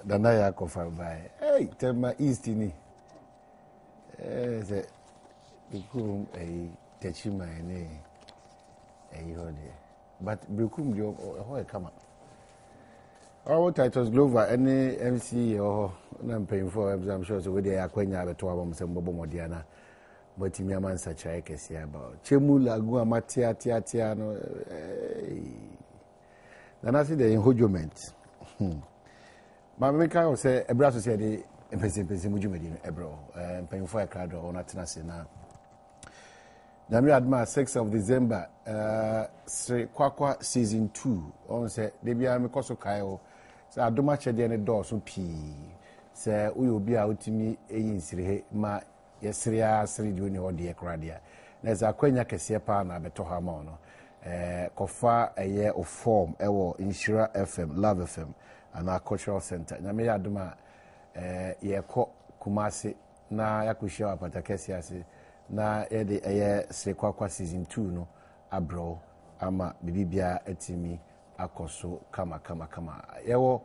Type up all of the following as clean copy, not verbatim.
Dana ya confirm by. Hey, tell my East ni. Say, Brukum Techima but Brukum you come up. All titles Glover, any MC or I'm paying for I'm sure so they are quite near to our some Bobo Modiana. But in your man such I can say about Chemula Gua Matia Tiano. Then I see the enjoyment. Mamma say a brass said the Mujumedi, Ebro, and paying for a card or not now. Nami Adma 6th of December, Kwakwa season 2. On say, Debia Mikoso Kayo, say, I do much at the end door, so P. Say, we will be out to me in Siri, ma, Yesria, Sri, doing your dear Cradia. There's a Quenya Cassia na Betoha Mono. Kofa a year of form, Ewo, Inshira FM, Love FM, and our cultural center. Nami Adma, Yako Kumasi, na Yakushia Patakesia. Na yede eye Sekwakwa season 2 no abro ama bibibia etimi akoso kama yewo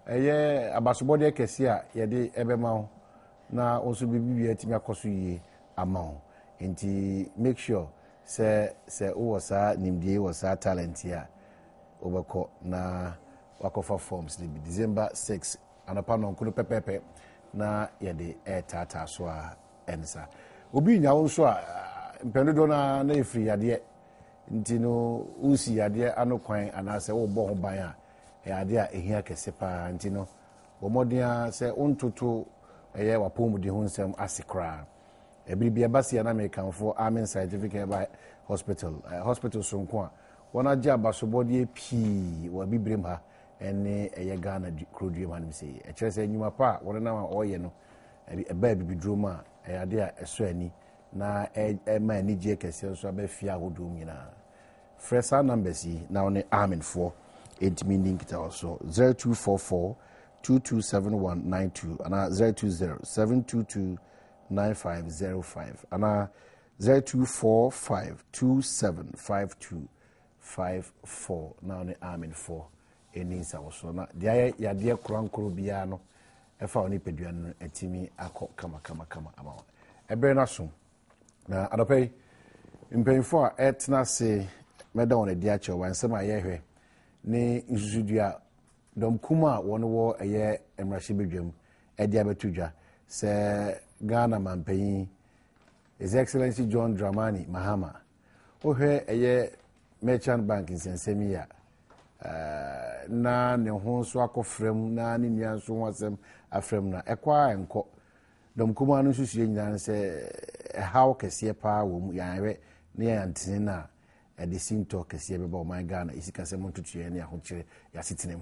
eye abasobode kese a yede ebema ho na onso bibibia etimi akoso yi ama ho enti make sure se wo sa nimdie wo sa talent ya obeko na wakofa forms ni December 6 anapa no nkono pepepe na yede tata so a ensa obi nya won so a mpenudo na efiri ade nti no usi ade anokwan anase wo bo ho ban a ade a ehia kese pa nti no bomodia se ontoto eye wapomudi ho nsem asekra ebiribia basi na mekanfo amen scientific by hospital so nko a wona gya basobodie pii wa bibrem ha ene eye Ghana krodie man se e kire se nyuma pa wona na oye no eba bibidroma ade a eso ani na ma ni je kese so abafia hodom nyina fresa numbers yi na one amen for meaning kita also 0244 227192 ana 0207229505 ana 0245275254 na one amen for enisa also na dia ya dia krankro bia no efa oni pedua no atimi akọ kama ama ebe na so na adopei mpemfo a etna se meda won adi ache wansem ayehwe ni nsusudua domkuma wono wo eye emrahye bedwam edi abetudwa se Ghana mampanyi His Excellency John Dramani Mahama ohwe eye Merchant Bank nsensemi ya na ne ho so akofrem na ne nua so ho asem afrem na ekwa enko domkuma no susue nyina se how kese pa wo mu yanwe ne yantene na edisinto kese beba o my Ghana isikase mo tutue ne ahokire ya sitinem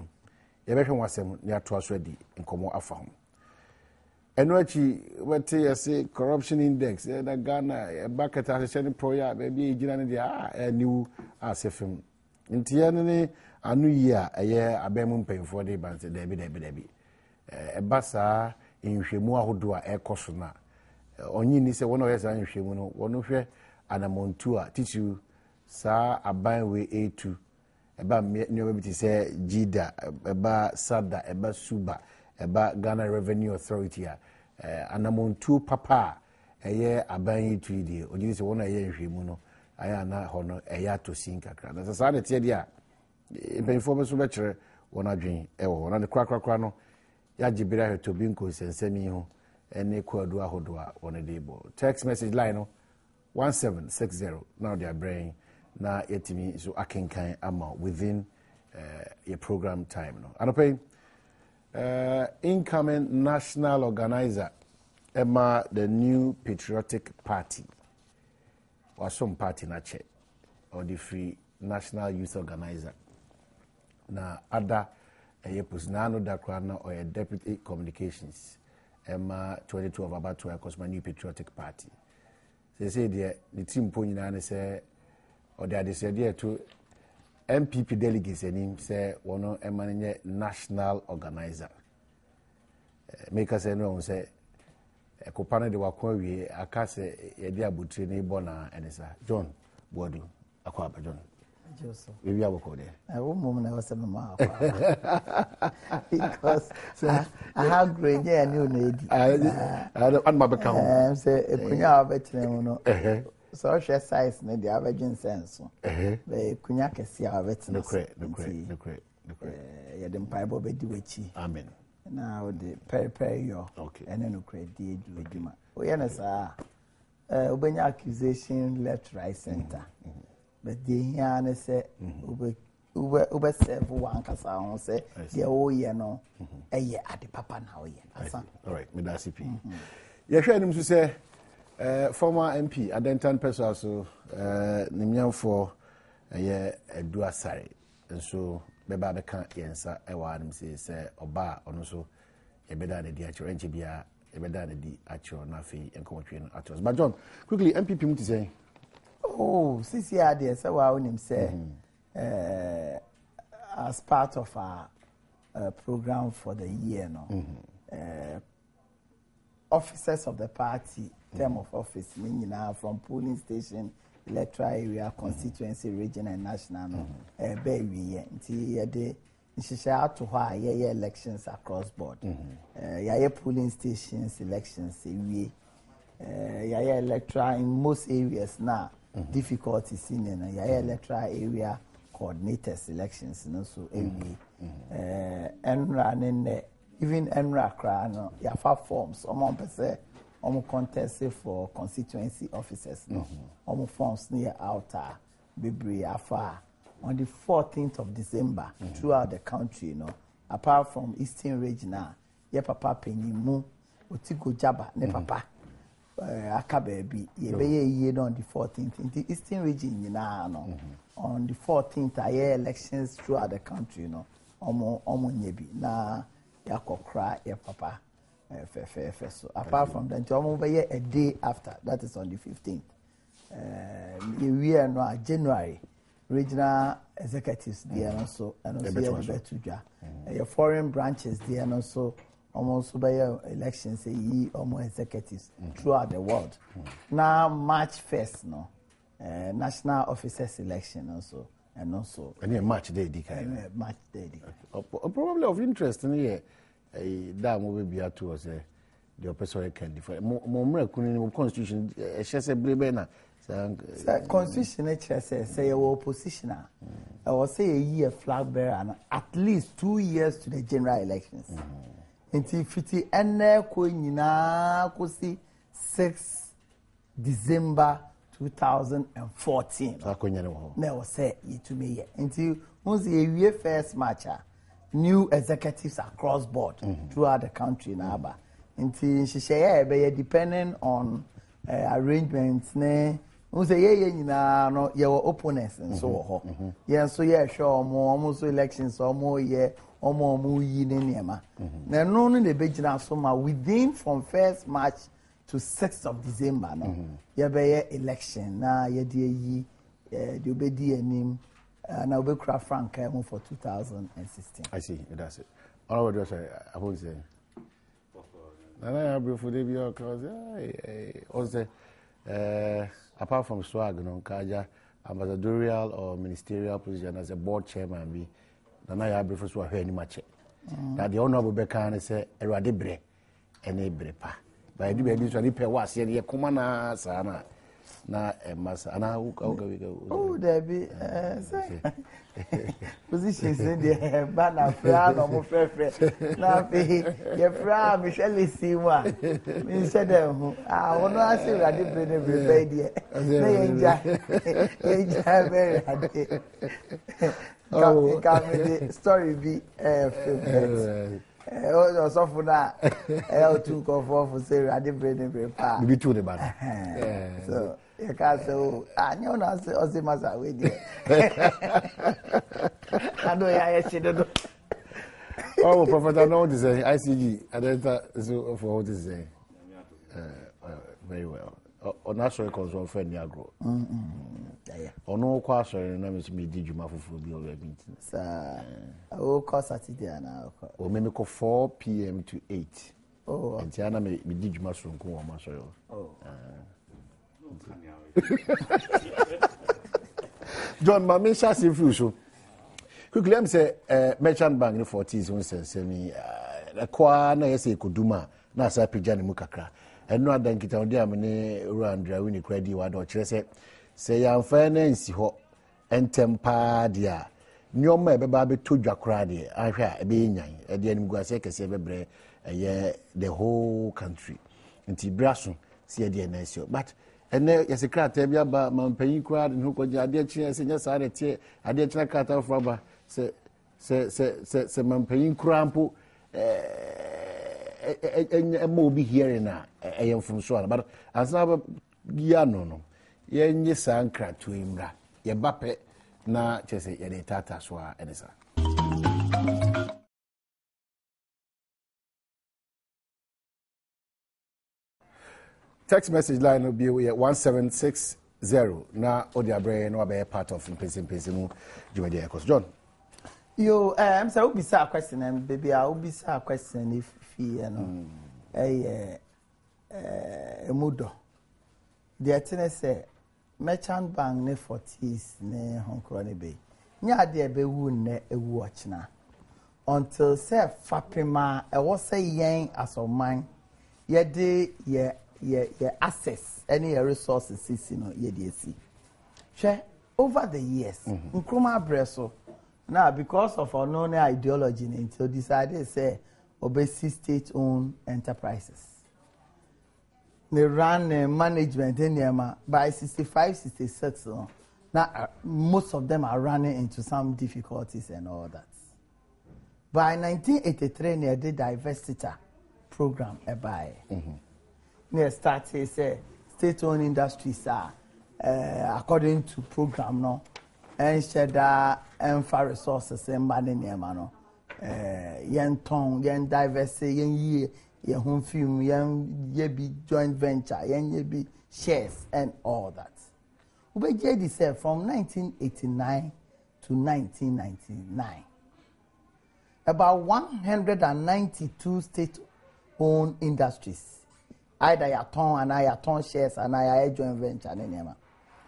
ye behwe wasem ne ato aso adi nkomo afa ho eno achi wete yese corruption index na Ghana bucket association proya be ejina ne dia niwu asefem ntiye ne anu yi a eye abemu mpemfo de banse debi ebasa nhwemu ahodo a ekoso na onyi ni se wono yesa nhwemu no wono hwe anamontu a titu sa aban we A2 eba nyoba biti se Jida eba Sada eba Suba eba Ghana Revenue Authority a anamontu papa eye aban A2 die onyi se wono eye nhwemu no aya na hono eya to sinkakra na sa na tie dia mpemfo be so be kire wona adwen ewo na ne krakrakra no ya jibira heto binko sensemi ho ene kwadu ahodo a wona debo text message line no 1760 now they are brain na yetimi so akenkan ama within your program time no anopay incoming national organizer Emma the new patriotic party or some party na che or the free national youth organizer na ada Yepusinano Dakrana or a deputy communications Emma 22 of about to cause my new patriotic party. They say the team point say or they said there to MPP delegates and him say one Emma national organizer. Make us no say a company de wakwe akase ye dia butri ni bona enisa John Boarding akwaba John. Maybe I will call there. I won't moment I was a mama. Because I have great new lady. I don't my account. Say a punya veteran. So she size need the average sense. The kunya kesi our veteran. No correct. Yeah, the Bible be do Amen. Now the peri yo. Okay. And then no credit do eduma. We na sa obenya accusation left right center. But the here say ube serve one kasa on say the o ye no eye ade papa na o ye. All right, me da CP. You hwe anim so say former MP Adentan person so nimyan for Edu Asare and so beba beka yensa ewa anim say oba ono so ebeda na di actual enchebia ebeda na di actual na fe enkomotwe no atos. But John, quickly MPP mu to say oh, CCR there, so I want him say, as part of our program for the year, officers of the party, term of office, meaning from polling station, electoral area, constituency, region, and national, baby, until the out to why elections across board. Polling stations, elections, we electoral in most areas now. Difficulties in electoral area coordinators elections so every even Enra no ya forms contest for constituency officers no forms near outer Bibri afa on the 14th of December throughout the country apart from Eastern region papa penimu otigo jaba ne papa aka baby ye on the 14th in the Eastern region on the 14th elections throughout the country omo nyebi na yakokra ye papa so apart from that omo be a day after, that is on the 15th we are January regional executives there also and also the foreign branches there and also almost by elections almost executives throughout the world. Now March 1st national officers election also and also March day March day. Probably of interest in here that will be to us the oppressor can differ more constitution na constitution say opposition I will say a year flag bearer and at least 2 years to the general elections. Until 50 ene ko nyina ko si 6 December 2014 akonya ne ho na o say yitumi ye until once a first match new executives across board throughout the country na aba until shisheye be depending on arrangements ne once ye nyina no ye opponents so ho ye so ye hwe omo so elections omo ye omo yi ne niema na no no de begina so ma within from 1st March to 6th of December no ye be election na ye de yi de obedi anim na obekura frank for 2016. I see, that's it. All what do I say? I won't say na ya bro for dey be cause also apart from swag no kaja ambassadorial or ministerial position as a board chairman be na ya bro for so ahwe ni mache that the honorable bekan say erade bre ene bre pa ba edu be so ni pe wa se ye koma na sa na masa ana oh there be positions in the banner fra no mo frefre na be ye fra me shall see wa me said dem ono ase erade bre ne bre ba die na ye nja very hard. Oh, the story be so for that to go for say I did bring him pa be to the bad so you can say I know na say o say masa we there I know ya she oh prophet I know this ICG identify so for what is very well on national control friend agro ono kwa sorry na me di djuma foforo bi o bi ntin sa o ko Saturday na o me ko 4 p.m. to 8 oh ntia me di djuma so nko wo ma sorry John, my main shas in fusion. Quickly, let me say, merchant bank in 40s, one says, a qua na yesi kuduma, na sa pijani mukakra. And no other kita on dia mene Rwanda wini credit wado chere say ya finance ho entempa dia. Nyoma ebeba be to dwakra de ahwa ebe nyan e de anim guase kese bebre the whole country. Nti braso see de na sio. But ene yesekrata bia ba mampanyin kra de ko gya de kire se nya sa de tie ade kire krata for ba se mampanyin kra mpo mo be here na eyem from so but asna ya no yenye sankra to imra ye bape na chese ye de tata so enesa. Text message line will be 1760 na odiabre no be part of mpese mu jumadi ekos John. Yo say we be say question and baby I will be say question if you know emudo the thing say merchant bank ne 40s ne honkro ne be nya de be wu ne ewu ochna until say fapema e wo say yen asoman ye de ye access any resources you know ye de see share over the years nkroma breso now because of our known ideology until decided say obey state owned enterprises. They run management in Yama by 65, 66. Now, most of them are running into some difficulties and all that. By 1983, they did divestiture program. They started say state-owned industries are according to program no, and share for resources and money no. Yen tong, yen diversity, yen ye. Your home film, ye be joint venture, ye be shares and all that. We JD said from 1989 to 1999, about 192 state-owned industries, either Yaton and Yaton shares and I joint venture and nema.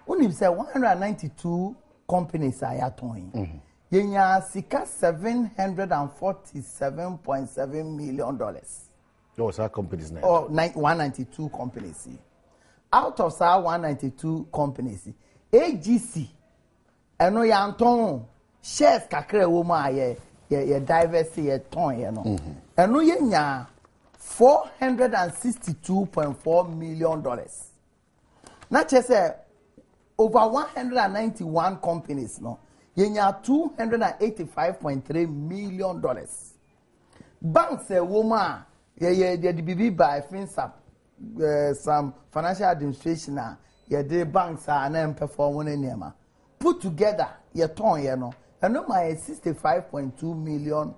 Only say 192 companies are Yaton. Yenya sika $747.7 million. Those are companies now. Oh, 192 companies. Out of our 192 companies, AGC, eno yanton shares kakre woma ye diversity ye ton ye no. Eno ye nya $462.4 million. Not just over 191 companies no. Ye nya $285.3 million. Banks woma the BB by FinSap, some financial administration, the banks are and performing in Yama. Put together, your ton, you know, and no my $65.2 million.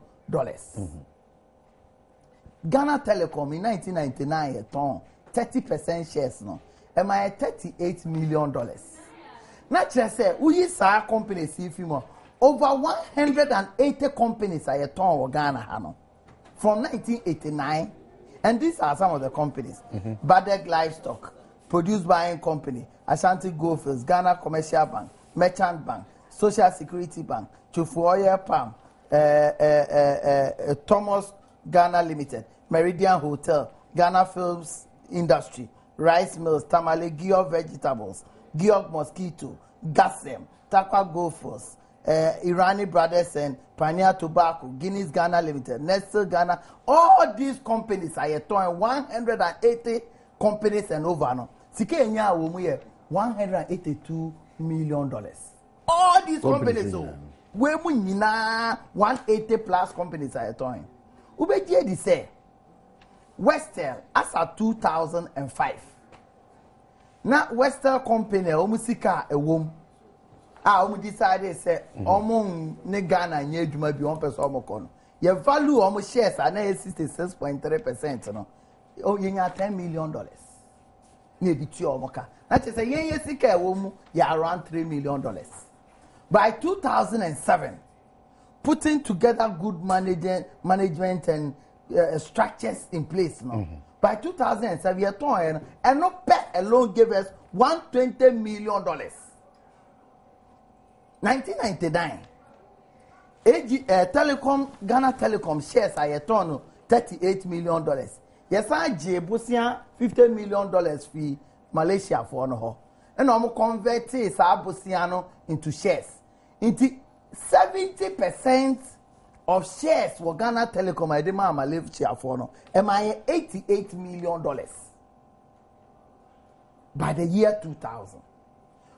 Ghana Telecom in 1999, a ton, 30% shares, no, and my $38 million. Not just say, we saw companies, if you more, over 180 companies are a ton of Ghana, Hano. From 1989, and these are some of the companies. Badeg Livestock, Produce Buying Company, Ashanti Goldfields, Ghana Commercial Bank, Merchant Bank, Social Security Bank, Chufuoya Palm, Thomas Ghana Limited, Meridian Hotel, Ghana Films Industry, Rice Mills, Tamale, Georg Vegetables, Georg Mosquito, Gassem, Takwa Goldfields, Irani Brothers and Pioneer Tobacco, Guinness Ghana Limited, Nestle Ghana, all these companies are a 180 companies and over no. Sikenya womuye $182 million. All these companies we munyina 180 plus companies are a toy. Ube di say Westel as at 2005. Now Westel company omusika ewom. We decided say omo ne Ghana nye adwuma bi 1% omo kono. Your value omo shares are na 66.3% no. Oh yenya $10 million. Ne bi tu omo ka. Na che say yenye sika ewo ya around $3 million. By 2007, putting together good management and structures in place no. By 2007 your turn and no pet alone gave us $120 million. 1999 Ghana Telecom shares are turn $38 million. Yes, I Busia $50 million fee Malaysia for no. And I'm converting Busiano into shares. Into 70% of shares for Ghana Telecom I demand Malaysia for no. Am I $88 million by the year 2000?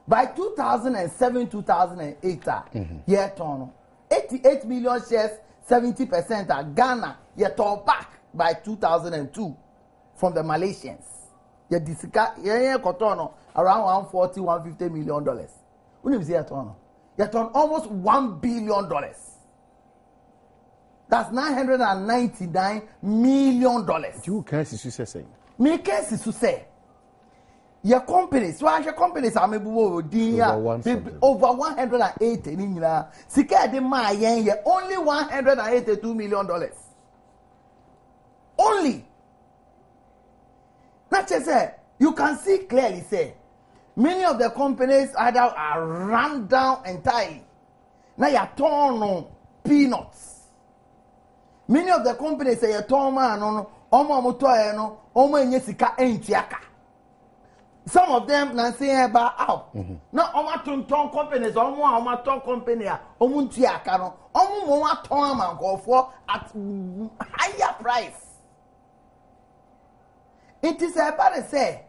By 2007, 2008, year turn 88 million shares, 70% are Ghana. You turn back by 2002 from the Malaysians. You discard around $140, $150 million. When you see a turn, you turn almost $1 billion. That's $999 million. You can't say. Me can't say. Your companies, so your companies are maybe over 180 nina. Sika de ma yen only $182 million. Only. Not just say you can see clearly say many of the companies either are run down entirely. Now you turn on peanuts. Many of the companies say you turn man on omo sika entiaka. Some of them na say about out. Now, ton companies, ton company, aka no, ton man go for at higher price. It is about to say,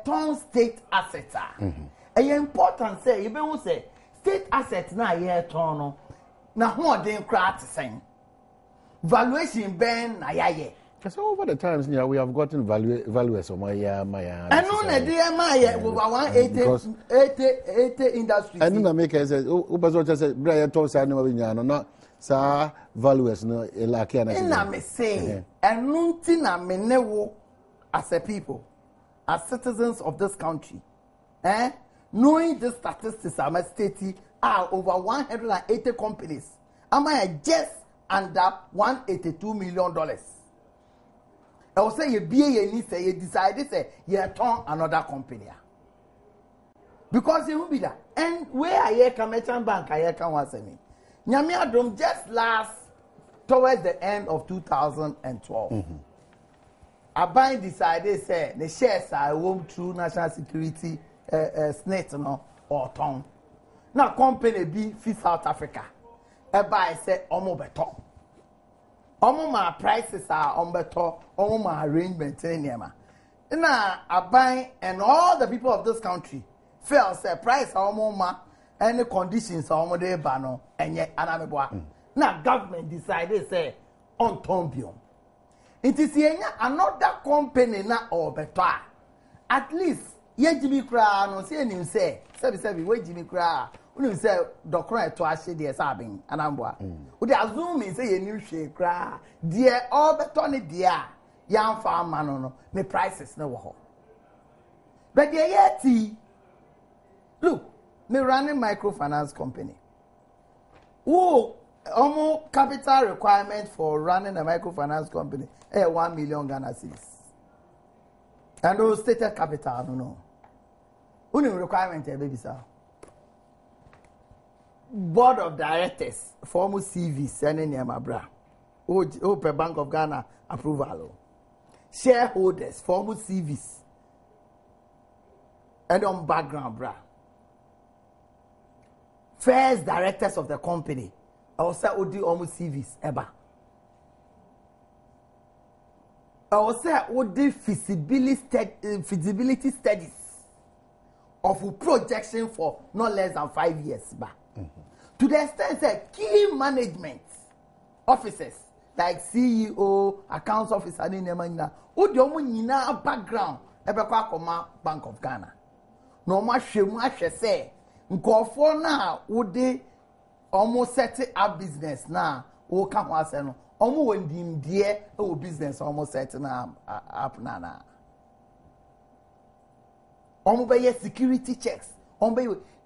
ton state assets. Important say, you be say state assets na ton na who den cry to saying valuation ben na So over the times, we have gotten valuers of my I know that dear my over 180 industries. And then make say, Uber said, Brian told Sano, not sa valuers no like and me say, and nothing I may never as a people, as citizens of this country, knowing the statistics I'm stating are over 180 companies. Am I just under $182 million? I will say you be you decide say you turn another company. Because it will be that. And where I hear Merchant Bank, I hear can once me. Nyame Adom just last towards the end of 2012. Abai decided say the shares are home through national security SNET no or ton. Now company be fi South Africa. Abai say omo beto. My prices are on better, my arrangement in Yama. Now, I buy and all the people of this country feel say price any conditions are on the banner and yet another. Now, government decided say on Tombium. It is another company now or better. At least, ye Jimmy Cra, no say him say, 77, wait Jimmy Cra. When you say Doctor to actually the sabbing and amboa, would assume me say a new shake cry, dear all the Tony dear, young farm man no, me prices no ho. But dear yeti, look, me running microfinance company. Oh, almost capital requirement for running a microfinance company, 1 million Ghana cedis. And those stated capital, no. Only requirement, baby sir. Board of directors, former CV, sending my bra. Open Bank of Ghana approval. Shareholders, former CVs. And on background, bra. First directors of the company. I will say, Odi almost CVs, Eba. I will say, Odi feasibility studies of projection for not less than 5 years, ba. To the extent that key management officers like CEO, accounts officer, who do background, Bank of Ghana. No much say, Nkofo na would they almost set up business now, who come was and almost when dim dear business almost setting up nana. Almost security checks.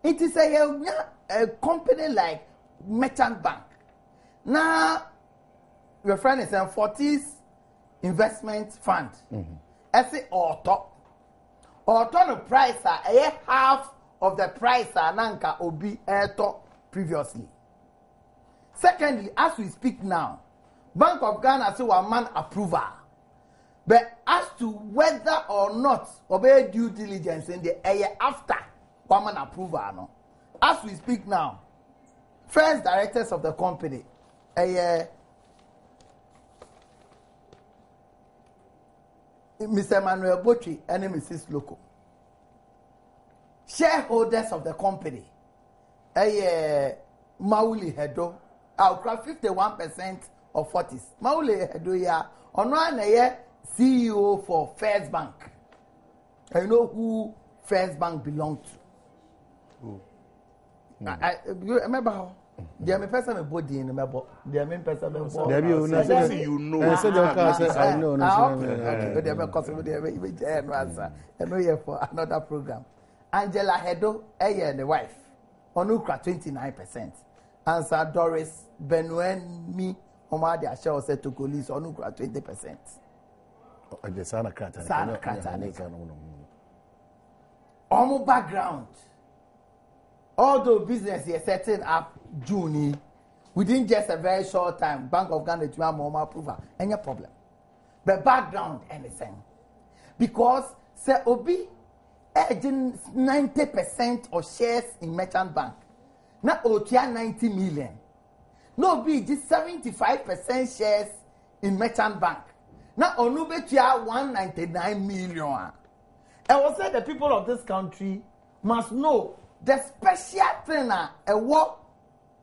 It is a company like Merchant Bank. Now, your friend is a Fortis Investment Fund. I say auto the price half of the price nanka obi eto previously. Secondly, as we speak now, Bank of Ghana say one man approval. But as to whether or not obey due diligence in the year after one man approval, no. As we speak now, first directors of the company, Mr. Emmanuel Botri and Mrs. Loco. Shareholders of the company, Mauli Hedo, I'll craft 51% of 40s. Mauli Hedo, ya, on one CEO for First Bank. I know who First Bank belonged to. I remember how. There are person with body in the map. There are person with body. There you know. I said I know. Okay. There are because of the I know you for another program. Angela Hedo, and the wife, Onukra 29%. Answer Doris Benuen me, Omadi Asha said to police Onukra 20%. The Sana Krata. Sana Krata. Omo background. Although business is setting up June, within just a very short time, Bank of Ghana to have more approval, any problem. But background anything. Because say Obi 90% of shares in merchant bank. Now Otia 90 million. No be just 75% shares in merchant bank. Now Onubetia 199 million. I will say the people of this country must know the special trainer what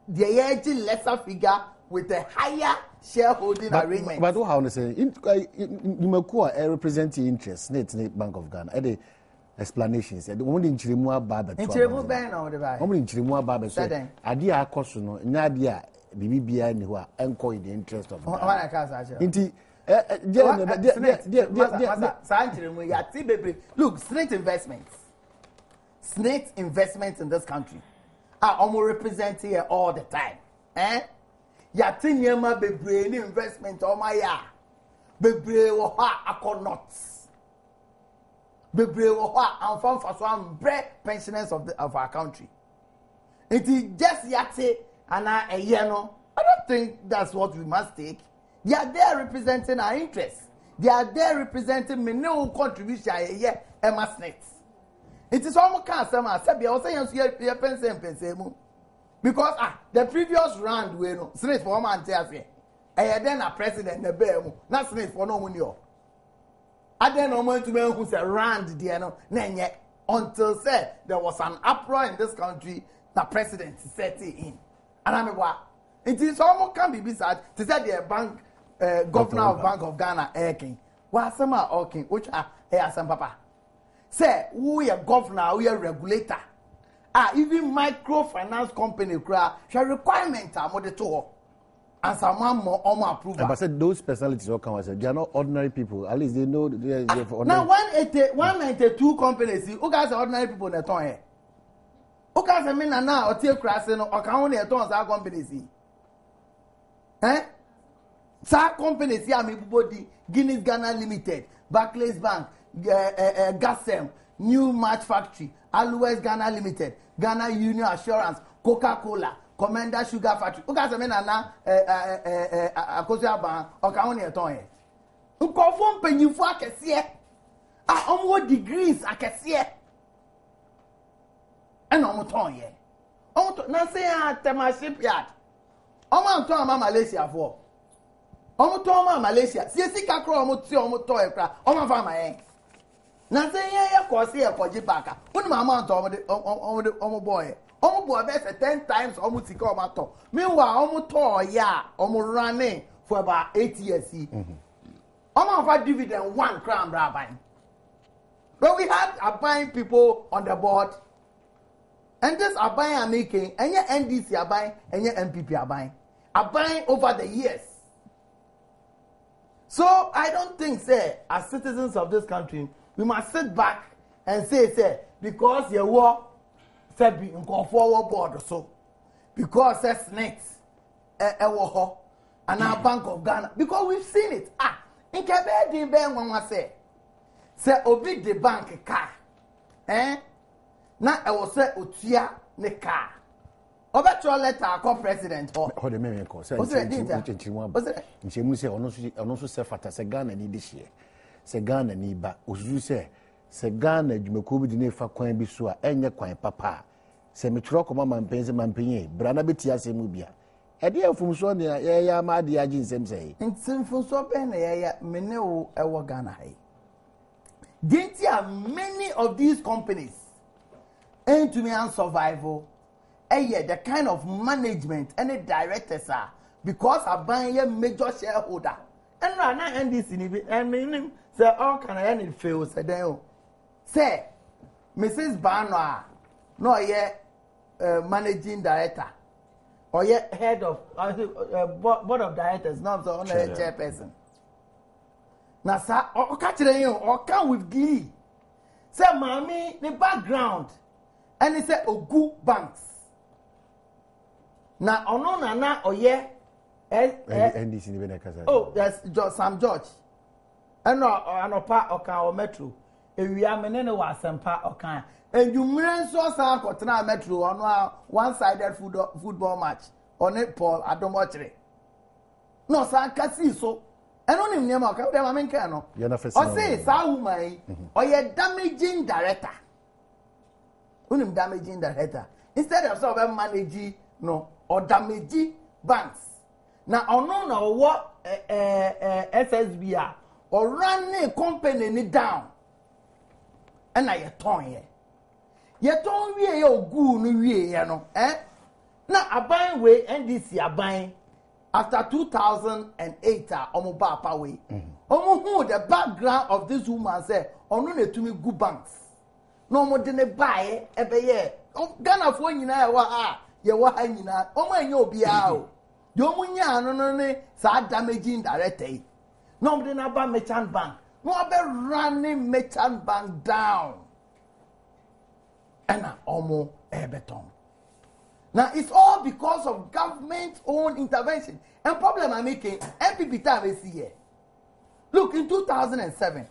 the aging lesser figure with a higher shareholding arrangement. But what I want to say, you represent the interest, State Bank of Ghana. The explanations. The one in Chirimua Baba. In Chirimua Ben or the Baba. Only in Chirimua Baba said, "Adia Kosuno, Nadia, the BBI, and who are in the interest of." Look, Snake investments. Snake investments in this country are almost represented here all the time. Yatinyama bebre investment on my ya. Bebre woha akonots. Bebre woha and from for some bread pensioners of our country. It is just yate and a yeno. I don't think that's what we must take. They are there representing our interests. They are there representing me no contribution here, Emma Snakes. It is almost can't say I was saying you pensem because the previous round we no Snakes for man tell say then a president the bear not Snakes for no money. I then no man to be who say round there no until say there was an uproar in this country the president set it in. And I mean what it is almost can be beside to say the bank governor of Bank of Ghana King. What some are okay which are some papa. Say, we are governor, we are regulator. Even microfinance company, shall requirement are more to and someone more approval. But said those personalities all come and say they are not ordinary people. At least they know they are for now 192 companies, who guys are ordinary people in the town. Who guys are men now or take crossing or count their tons are companies. Some companies here, me body Guinness Ghana Limited, Barclays Bank. Gasem, New Match Factory, Alues Ghana Limited, Ghana Union Assurance, Coca-Cola, Commander Sugar Factory. Who guys are men now? Akosia Ban or Kauni Atoy. Who confirm penny for a cassia? What degrees a cassia? And Omotoye. Now say Tema shipyard. Omo Malaysia for. Omo Malaysia. See Kakro Omotoy, Omo Farmer. Now say yeah, cause here for Jibaka. When my amount of boy, best 10 times almost to meanwhile, almost running for about 8 years. Almost dividend 1 crown, Rabbi. But we had a buying people on the board, and this are buying and making, and your NDC are buying, and your MPP are buying over the years. So I don't think, say, as citizens of this country, we must sit back and say, because you war, say, be forward board so, because that's next, and our Bank of Ghana, because we've seen it. In Quebec, the bank one say, obi the bank car, now I will say, Utia the car. Obetra letter call president or the main call. Say ono se fata se Ghana ni this year. Se Ghana ni ba osusu se Ghana dwumako bi di fa kwan bi so a enye kwan papa. Se metro koma mampenye brana beti asemu bia. E de afumso ne ya ma de agi nsem sei. Nsimfunso be na ya mene wo ewo Ghana hai. Didn't many of these companies aim to me and survival? The kind of management and the directors are because I buy a major shareholder. And right now, and this in and meaning say all can I end fail say then say Mrs. Barnoa no managing director or head of board of directors not the only chairperson. Now sir or catch you or come with glee. Say mommy the background and he said Ogu banks. Na ono na oye NDC ni bena kasa. Oh, yes, Sam George. Anopa okan o metro. Ewia menene wa sempa okan. Enjumre nso san kotena metro ono one-sided football match on it Paul Adom ochire. No san kasi so. Eno nim niam okan dem amenka no. O say sa woman oye damaging director. Unim damaging director. Instead of so manage no or damage banks. Now, no what SSBR or run a company down. And I turn here. You turn we your good, you know, eh? Now, I buy way NDC are buying after 2008 Omoba Power. Omo the background of this woman say, no to me good banks. No more than a buy every year. Ghana for you know, ye wa anyina o ma nya obia o yo munya no ne sa damaging director no de na ba merchant bank no be running merchant bank down and omo beton. Now it's all because of government own intervention and problem I'm making MPP time is here. Look, in 2007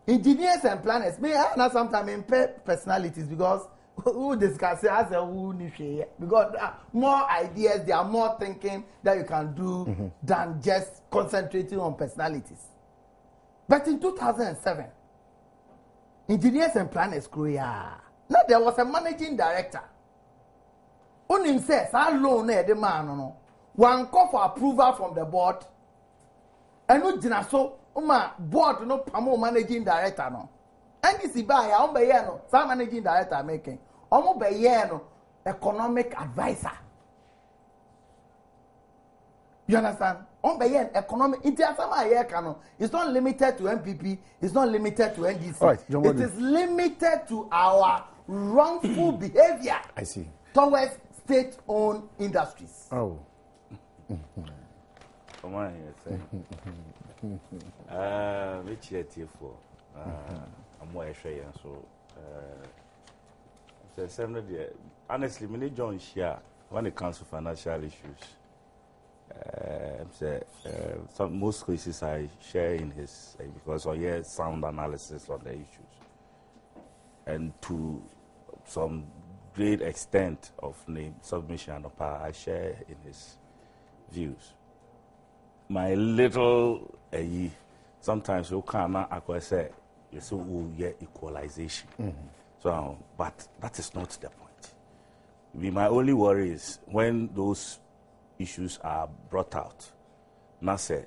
engineers and planners may have sometimes impair personalities because who discuss it as a who because more ideas, there are more thinking that you can do than just concentrating on personalities. But in 2007, engineers and planners grew. Now there was a managing director. Only says, "I loan the man no one call for approval from the board, and no dinner so board no pamo managing director no." And this is by no some managing director making. Omo be no economic advisor. You understand? On be economic it's not limited to MPP, it's not limited to NDC. Right, it is limited to our wrongful behavior. I see. Towards state-owned industries. Oh. Come on here, which year for? I'm more shy so. Honestly, many John share when it comes to financial issues. Most cases I share in his because I hear sound analysis on the issues, and to some great extent of the submission of power, I share in his views. My little sometimes you cannot say you say equalization. So, but that is not the point. My only worry is when those issues are brought out. Now say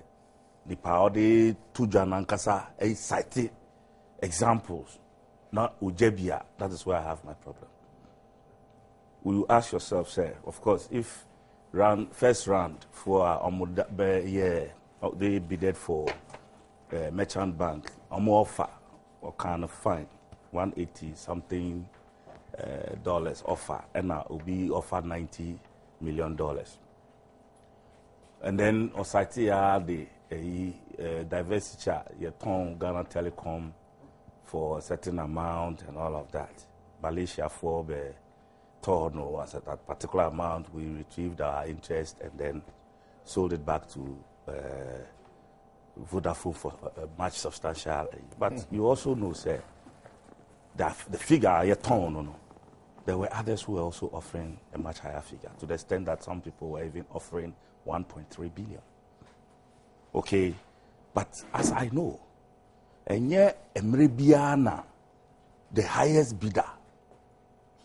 the power de Tujanankasa cite examples, not Ujebia. That is where I have my problem. You ask yourself, say, of course, if first round for they bidded for merchant bank, offer or kind of fine. $180 something dollars offer, and now will be offered $90 million. And then Osaitia the divestiture, you turn Ghana Telecom for a certain amount and all of that. Malaysia for the turn was at that particular amount. We retrieved our interest and then sold it back to Vodafone for a much substantial. But you also know, sir, that the figure you turn there were others who were also offering a much higher figure, to the extent that some people were even offering 1.3 billion. Okay, but as I know, enye emrebiana, the highest bidder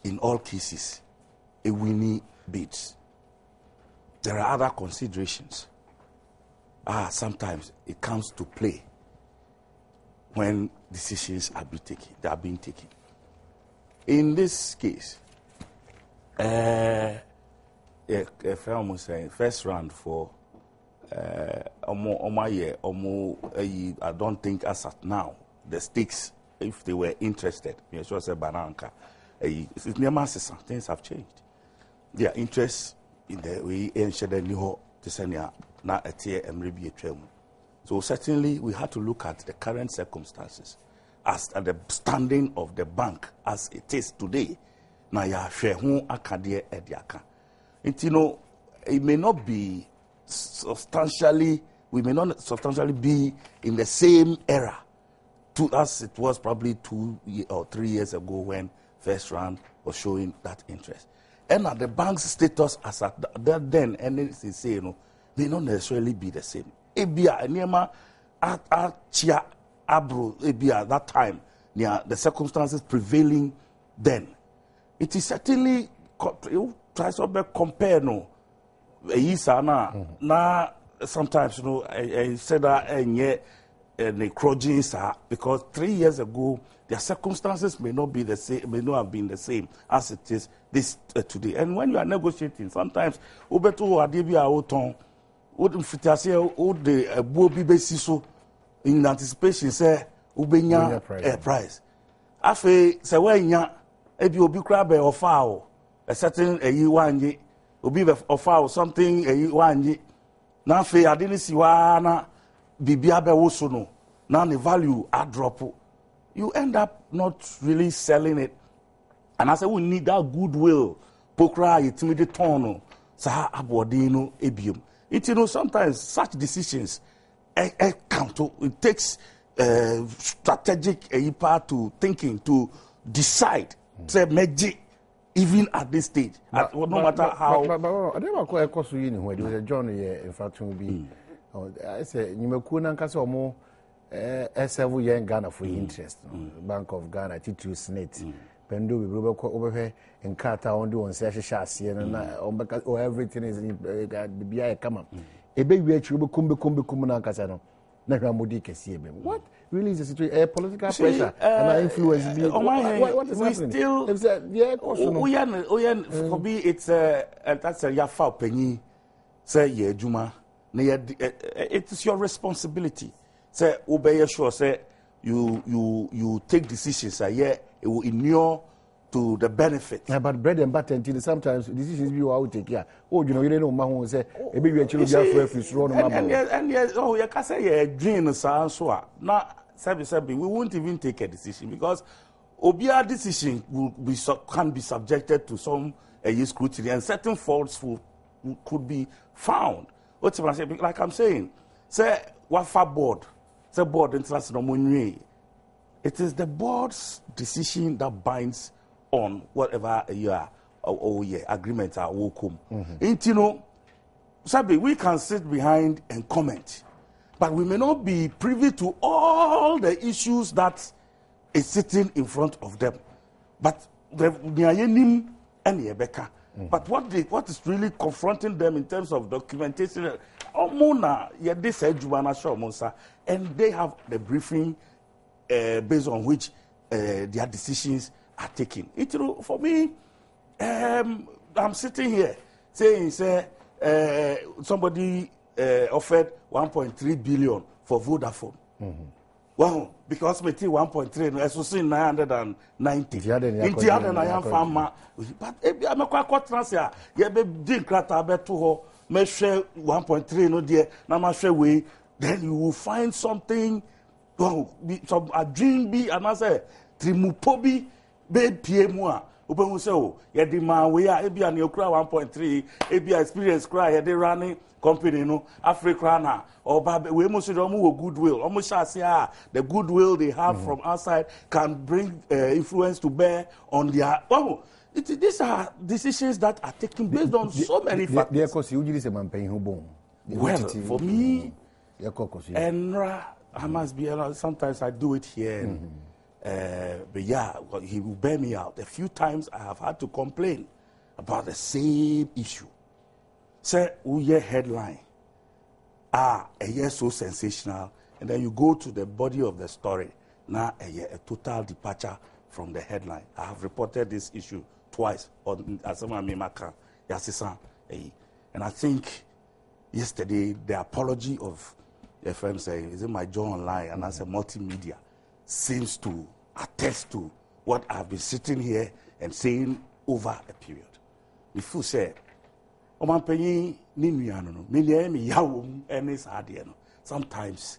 in all cases, a winning bids. There are other considerations. Sometimes it comes to play when decisions are being taken. In this case, if I'm saying first round for I don't think as at now the stakes, if they were interested, things have changed. Their interest in the way so certainly we had to look at the current circumstances as at the standing of the bank as it is today. Now it may not be substantially, we may not substantially be in the same era as it was probably 2 or 3 years ago when first round was showing that interest. And at the bank's status as at that then, and say, may not necessarily be the same. Ebia, Niema, Chia, Abro, Ebia, that time, the circumstances prevailing then. It is certainly, try to compare, sometimes, I said that, because 3 years ago, their circumstances may not be the same, may not have been the same as it is this today. And when you are negotiating, sometimes in anticipation say price. Afe say wenya ebi obi kra be offer a certain wanyi obi be offer something wanyi na afe ade ni siwa na bibia be wo so no na the value a drop. You end up not really selling it. And I say we need that goodwill. Pokra itimide tono sa abodino ebium. Sometimes such decisions count. It takes strategic part to thinking to decide. Say meji even at this stage. No matter how. But I never quite a cost you where there was a journey in fact to be. I say you may kasa more. Several years in Ghana for interest. Bank of Ghana, T2 Senate. Pendo, we will over here in Qatar on doing chassis and everything is in the come up. A baby, you will come Casano. What really is the situation? Political pressure and influence. What is happening? For me, it's that's a yafa penny. Say, yeah, Juma. It is your responsibility. Say, obey sure. Say, you take decisions. It will inure to the benefit. Yeah, but bread and butter until sometimes decisions you out take. Yeah. Oh, you know, man say, maybe you actually just refuse run. And yes, oh, you can say yeah, dream so. Now, we won't even take a decision because obia decision can be subjected to some scrutiny and certain faults could be found. What's like I'm saying? Say, Wafa board. Say board international money. It is the board's decision that binds on whatever agreements are welcome. Sabi, we can sit behind and comment, but we may not be privy to all the issues that is sitting in front of them. But but what is really confronting them in terms of documentation? And they have the briefing based on which their decisions are taken. For me, I'm sitting here saying, somebody offered 1.3 billion for Vodafone. Well, because we take 1.3, as we see 990. But I'm a quite transfer. Yeah, didn't crack about to her. Measure 1.3 no dear. Now way. Then you will find something. Some a dream be and I say trimupobi be PMwa. Open will say, oh, yeah, the man we are ebi and you cry 1.3, ebi experience cry, yeah, they running company, no, Africana, or we must goodwill. Almost say, the goodwill they have from outside can bring influence to bear on their. Oh, These are decisions that are taken based on so many factors. Well, for me, Enra, I must be honest, sometimes I do it here. But yeah, he will bear me out. A few times I have had to complain about the same issue. Say, your headline, a year so sensational, and then you go to the body of the story. Now, a total departure from the headline. I have reported this issue twice on Asama Mimaka, Yasisan. And I think yesterday, the apology of the friend saying, is it my Joe Online and as a multimedia, seems to attest to what I've been sitting here and saying over a period. If you say, sometimes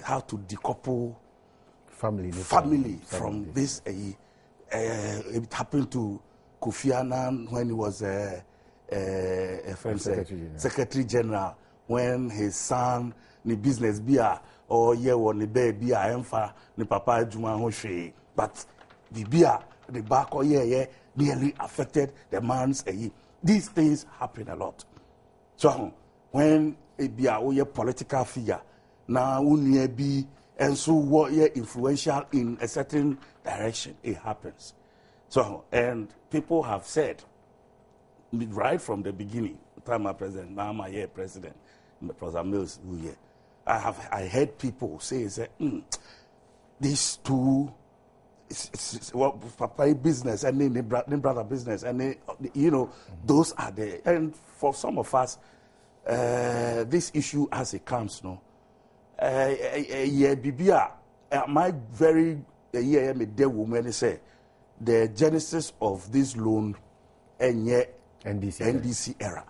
how to decouple family from this. It happened to Kofi Annan when he was Secretary General, when his son, the business beer, or ni baby emfa ni papa juma hoshe, but the beer, the back or nearly affected the man's These things happen a lot. So when a beer political figure now be and so what influential in a certain direction, it happens. So and people have said right from the beginning, time my president, Mama president, Professor Mills, I heard people say these two, papa business and then the brother business, and those are the, and for some of us, this issue as it comes, my very woman say the genesis of this loan and NDC era.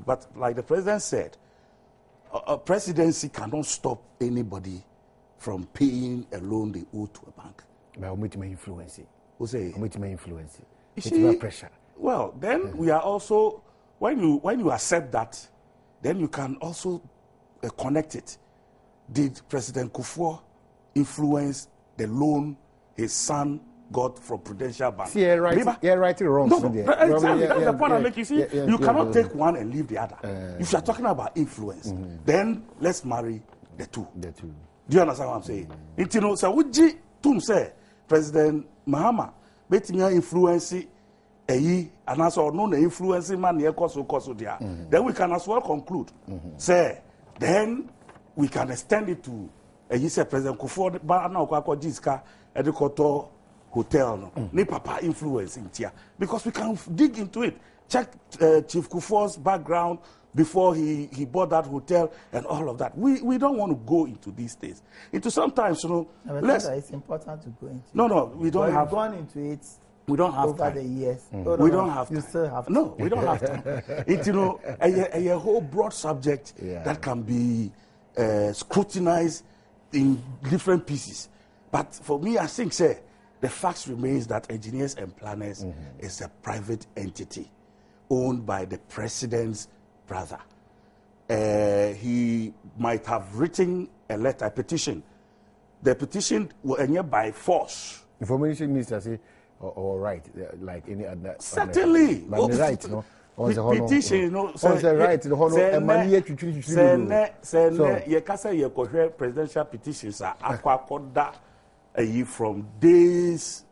But like the president said, a presidency cannot stop anybody from paying a loan they owe to a bank. But we may influence it. It's pressure. Well, then we are also, when you accept that, then you can also connect it. Did President Kufuor influence the loan his son got from Prudential Bank? See, right or wrong. No, exactly. That's the point I make. You see, you cannot take one and leave the other. If you are talking about influence, then let's marry the two. Do you understand what I'm saying? So would you say President Mahama betinga influence and also no influencing man here there. Then we can as well conclude. Say then we can extend it to you say President Kufuor now Jiska Edukoto Hotel ni papa influence in here because we can dig into it. Check Chief Kufuor's background before he bought that hotel and all of that. We don't want to go into these things. Sometimes, it's important to go into we don't have gone into it. We don't have over time. The years. We don't have time. You still have time. No, we don't have time. It's a whole broad subject that can be scrutinized in different pieces. But for me, I think, the fact remains that Engineers and Planners is a private entity owned by the president's brother. He might have written a letter, a petition. The petition was by force. Information minister say, or right, like any other. Certainly. Right, petition, right, the presidential petitions are from days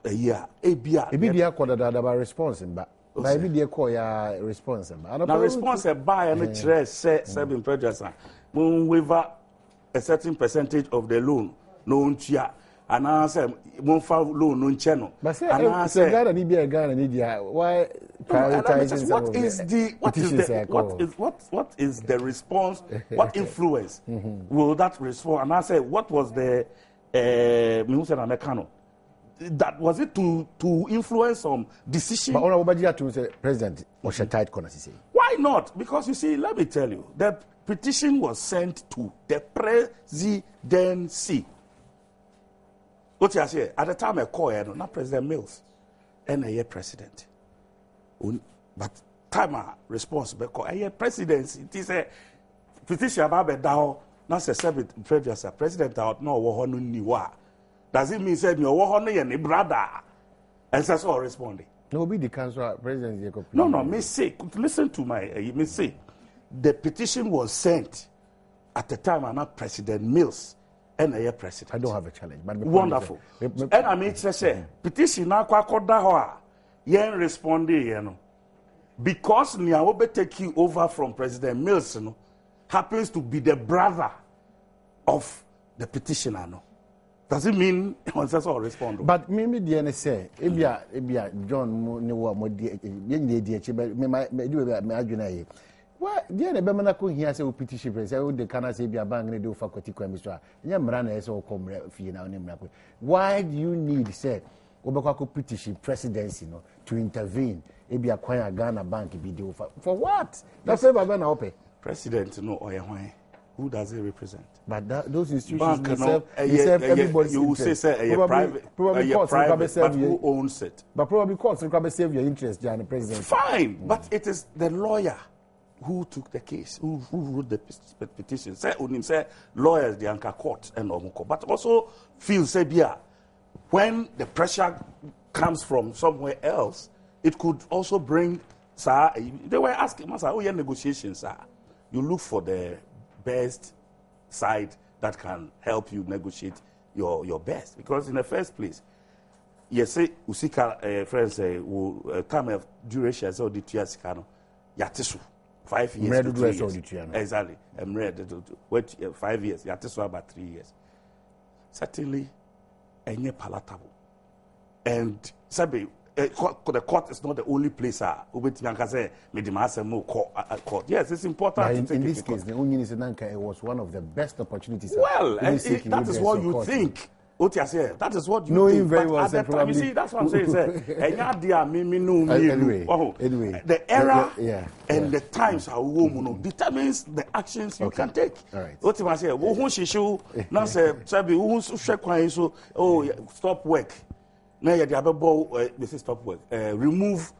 a year. Response, but maybe they call ya response. Now response by and seven prejudice. When waiver a certain percentage of the loan, no chia, and I say won't follow loan no channel. But say Ghana need be a Ghana need why prioritizing what is the response? What influence will that respond? And I say what was the that was it to influence some decision? But on budget to say president was a tight corner. Why not? Because you see, let me tell you, the petition was sent to the presidency. What you say? At the time I called, not President Mills, and a president. But time response because a presidency. It is a petition about the down. Not a previous president out no one knew what. Does it mean said your honey and brother? And says all responding. No, be the council president. No, me say, listen to my, me say, the petition was sent at the time I'm not President Mills and a president. I don't have a challenge. But wonderful. And I mean, say, petition now kwa koda yen responding, you know, because Niawobe taking over from President Mills, you know, happens to be the brother of the petitioner, no. Does it mean on says all respond? But maybe the NSA, Ebia John no more dear, me do me. Why, dear Bemanako here say petition president, the Canada say be a bang do faculty commissioner. Yamrana is all come now. Why do you need, say, Obako petition presidency no, to intervene? Ebi acquire Ghana bank be do for what? That's why Babana open. President no or who does it represent? But those institutions bank, serve everybody's you will say probably courts, but who owns it? But probably courts will serve your interest, John, the president. Fine, but it is the lawyer who took the case, who wrote the petition. Say lawyers the anchor court and omoko, but also feel say when the pressure comes from somewhere else, it could also bring. Sir, they were asking, Master, oh, your negotiations, sir. You look for the best side that can help you negotiate your best. Because in the first place, you say, Usika friends will come of duration, so the Tiasicano, Yatisu, 5 years. To 3 years. Exactly. I'm ready to wait 5 years, Yatisu about 3 years. Certainly, any palatable. And Sabi, the court is not the only place. Yes, it's important. In this case, the Union it was one of the best opportunities. Well, that is what you think. That is what you knowing think. Very well, at the time, you see, that's what I'm saying. Anyway, the era and the times determines the actions you can take. What I say, stop work. Now you have stop work. Remove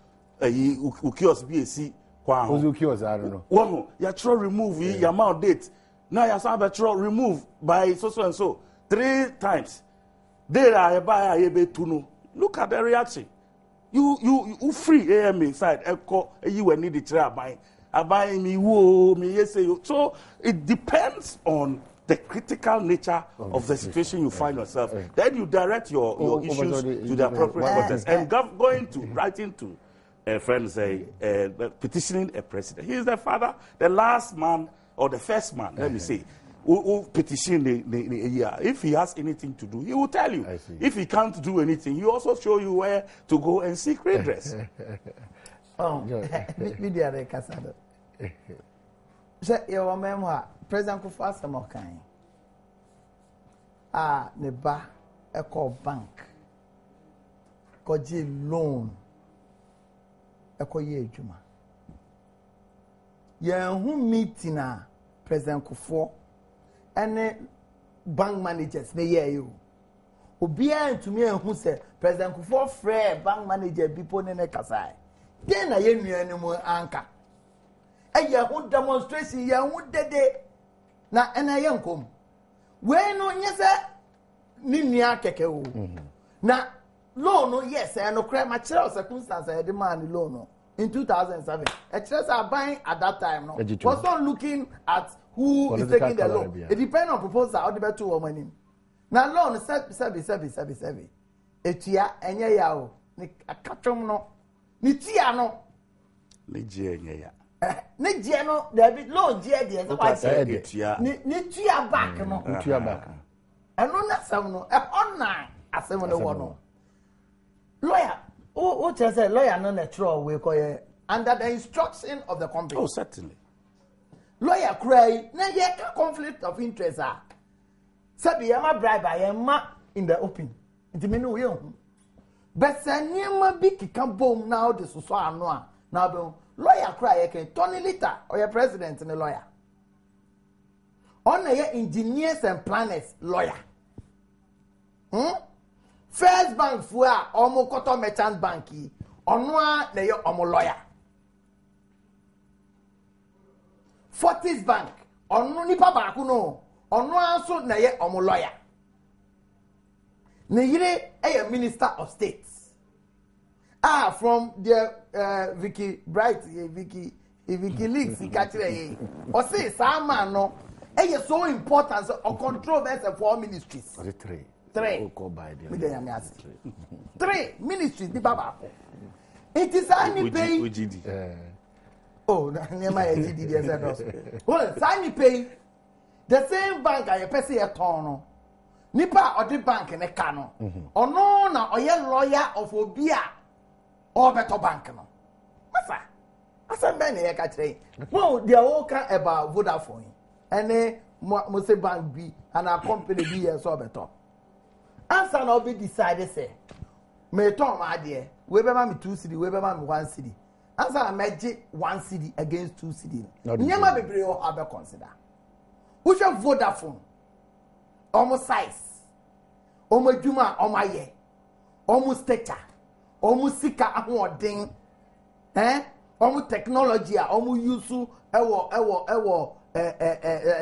kiosk BAC. Who's kiosk? I don't know. One, you try remove your amount date. Now you have to remove by so and so 3 times. There are buy a to know. Look at the reaction. You free AM inside. You will need the try buy. I buy me wo me yes. So it depends on the critical nature of the situation you find yourself. Then you direct your issues to the appropriate context. And going to writing to a friend say petitioning a president. He is the father, the last man or the first man. Let me say. Who petition the year. If he has anything to do, he will tell you. If he can't do anything, he also show you where to go and seek redress. Media Casado. Your memoir, President Kufuor Samokai. Neba Eco Bank. Koji loan. Eco ye Juma. Who meeting President Kufuor. And bank managers may hear you. Obia to me who say President Kufuor free bank manager people in a kasai. Then I am no more anchor. A yahu demonstration yahu dede na and I am come. When no yes ninia keke na loan yes and no credit material circumstance I demand loan in 2007. A church are buying at that time no. Was not looking at who is taking the loan? It depends on proposal. How the two women. Now loan seven. Etia enye yao. Ni akatom no. Ni tia no. Ni je enye ya. Ni je no. David loan je de. So why say etia? Ni tia back no. Ni tia back. Eno na sam no. Online asem no no. Lawyer. Who tells a lawyer no natural we call under the instruction of the company. Oh, certainly. Lawyer cry, na ye conflict of interest Sabi yama bribe yama in the open. Inti me no ye but sanyema bi kika bom now the so ano now be lawyer cry ye can Tony Liter or your president and the lawyer. On ye engineers and planners lawyer. First bank fua omo koto merchant banki onwa na ye omo lawyer. Fortis Bank, onu nipa baaku no, onu anso na ye omo lawyer. Neyire a minister of state. From the Vicky Bright, Vicky Leaks, Catchy. Or say, Sama no, so important or controversy for ministries. Three ministries, the Baba. It is only pay. Oh, near my GD. Well, sign pay the same bank I pay a tono. Nipa or the bank in a cano. Or no, na or your lawyer of Obia or better bank. No, Massa. I said, Benny, I can say, well, they are all about Vodafone and they must bank B and our company B and so better. Answer now be decided, say, may Tom, my dear, Weber me 2 city, Weber me 1 city. Answer a magic 1 city against 2 city. Never be brave or ever consider. Which of Vodafone? Almost size. Almost Juma, almost ye. Almost stature. Almost sika ding. Almost technology, almost use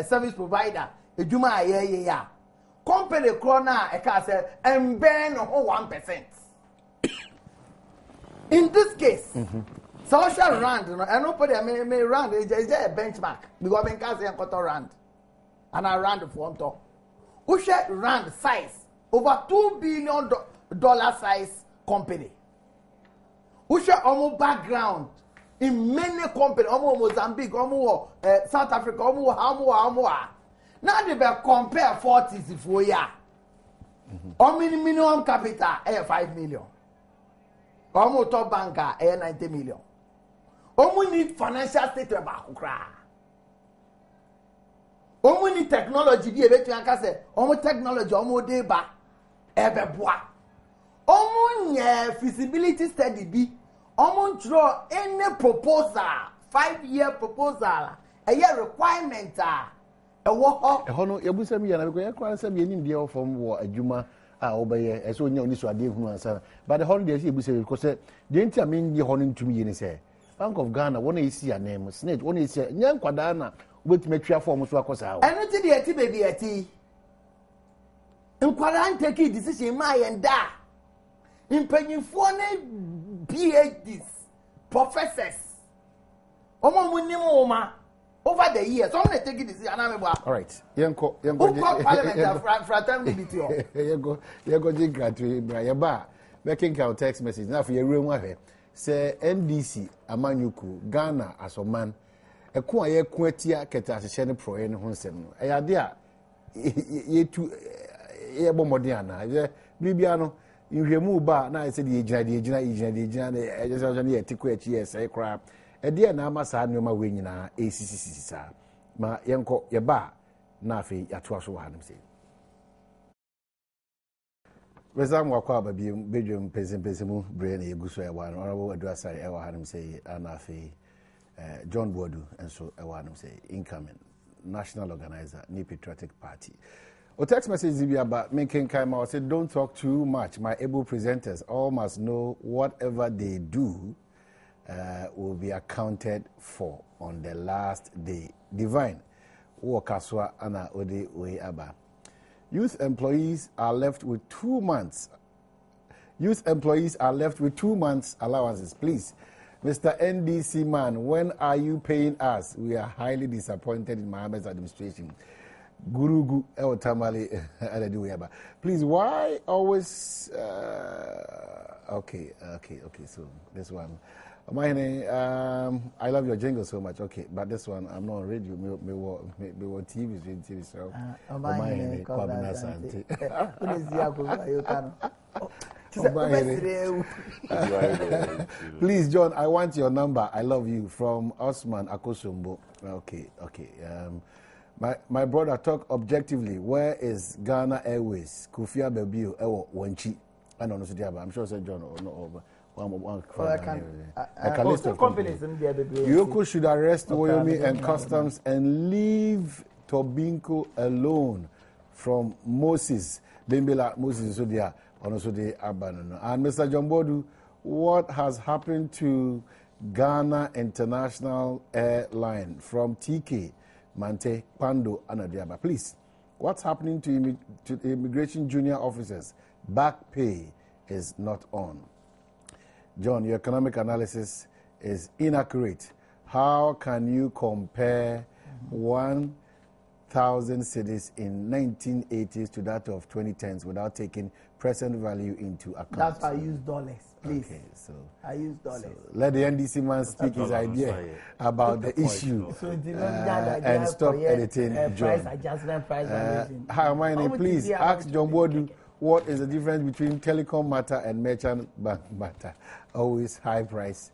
service provider. Juma yeah. Company corona, I can say, and burn 1%. In this case, social rand, and nobody may rand, is there a benchmark? Because I can't say a rand. And I ran the front top. Who share rand size over $2 billion size company. Who share almost background in many companies, almost Mozambique, almost South Africa, almost. Now they will compare 40s for year. Minimum capital 5 million. Almost top banker 90 million. Almost need financial statement about cry. Omo ni technology bi ebetu aka se omo technology omo dey ba ebeboa omo nye feasibility study bi omo draw any proposal 5-year proposal a year requirement e wo ho no yebusa mi yana because yakwa nsem yenim dia from wo adwuma a obeye eso nya oni so ade hunu ansa but the holiday yebusa because the ntia me ndi ho no ntumi ye ni se Bank of Ghana wona isi ya name snake wona isi nya nkwada na wait me twa form so akosa wo eno ti de ati baby ati nkwara take decision ma ye nda impanyinfo ne PhDs professors omo munimo ma over the years some dey take decision na me bo all right yenko parliament fraternity yenko jigratwe bra ye ba making count text message na for ye remu ahwe say NDC amanyuku Ghana asoman eko aye ko atia keta ahye ne proye ne ho nsem no eyade a yetu ye bomode ana ye bibia no nhwemu ba na ese de yegyina na ejesa ne yetiko achi ese kra ede na amasa nneoma we nyina esisisi sa ma yenko ye ba na afi yato aso ha nem sei Wezam wakwa babi bedwem pezempezemu bre na yeguso ewa no honorable aduasai ewa hanum say anafi John Boadu enso ewa hanum say incoming national organizer New Patriotic Party. O text message zibi about making kaima I said don't talk too much. My able presenters all must know whatever they do will be accounted for on the last day. Divine wo kaswa ana ode we aba. Youth employees are left with 2 months. Youth employees are left with 2 months allowances. Please, Mr. NDC man, when are you paying us? We are highly disappointed in Mohammed's administration. Gurugu El Tamale. Please, why always? Okay. So this one. I love your jingle so much. Okay, but this one I'm not on radio. Me TV so. Please, John, I want your number. I love you from Osman Akosombo. Okay. My brother, talk objectively. Where is Ghana Airways? Kufia Babio Ewo Wanchi. I don't know. I'm sure said John or no. Yoko should arrest Wyoming and Customs and leave Tobinco alone from Moses. Bimbela Moses Sodia on Sodi Abanono. And Mr. John Boadu, what has happened to Ghana International Airline from TK, Mante, Pando, and Adiaba? Please, what's happening to immigration junior officers? back pay is not on. John, your economic analysis is inaccurate. How can you compare 1,000 cedis in 1980s to that of 2010s without taking present value into account? That's why I use dollars, please. Okay, so I use dollars. So let the NDC man speak his idea about the issue and stop editing John. Price adjustment, price valuation. Hi, my name. Please ask John Bodu what is the difference between telecom matter and merchant bank matter. Always high price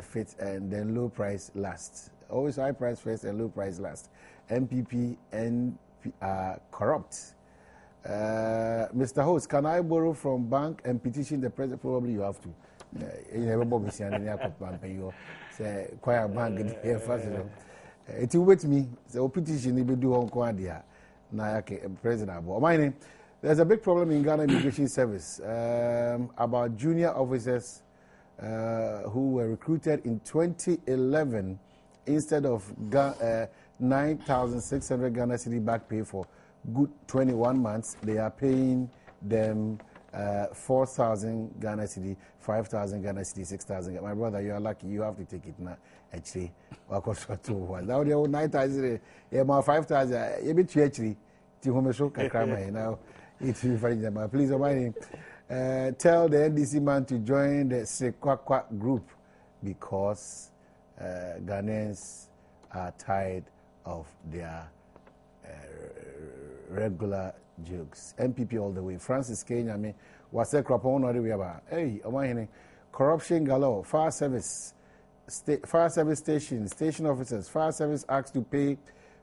first and then low price last. Always high price first and low price last. MPP and corrupt. Mr. Host, can I borrow from bank and petition the president? Probably you have to. You never bought me say choir bank here first. It will wait me. So petition if you do on Kwadia. Now president. My name. There's a big problem in Ghana Immigration Service about junior officers who were recruited in 2011 instead of 9,600 Ghana cedi back pay for good 21 months. They are paying them 4,000 Ghana cedi, 5,000 Ghana cedi, 6,000. My brother, you are lucky. You have to take it now. Actually, now they owe 9,000. Yeah, 5,000. You be actually. Now. It's very them. Please, tell the NDC man to join the Sekwakwa group because Ghanaians are tired of their regular jokes. MPP all the way. Francis Kenya, me was a crop on the way about. Hey, corruption galore. Fire service station officers. Fire service asked to pay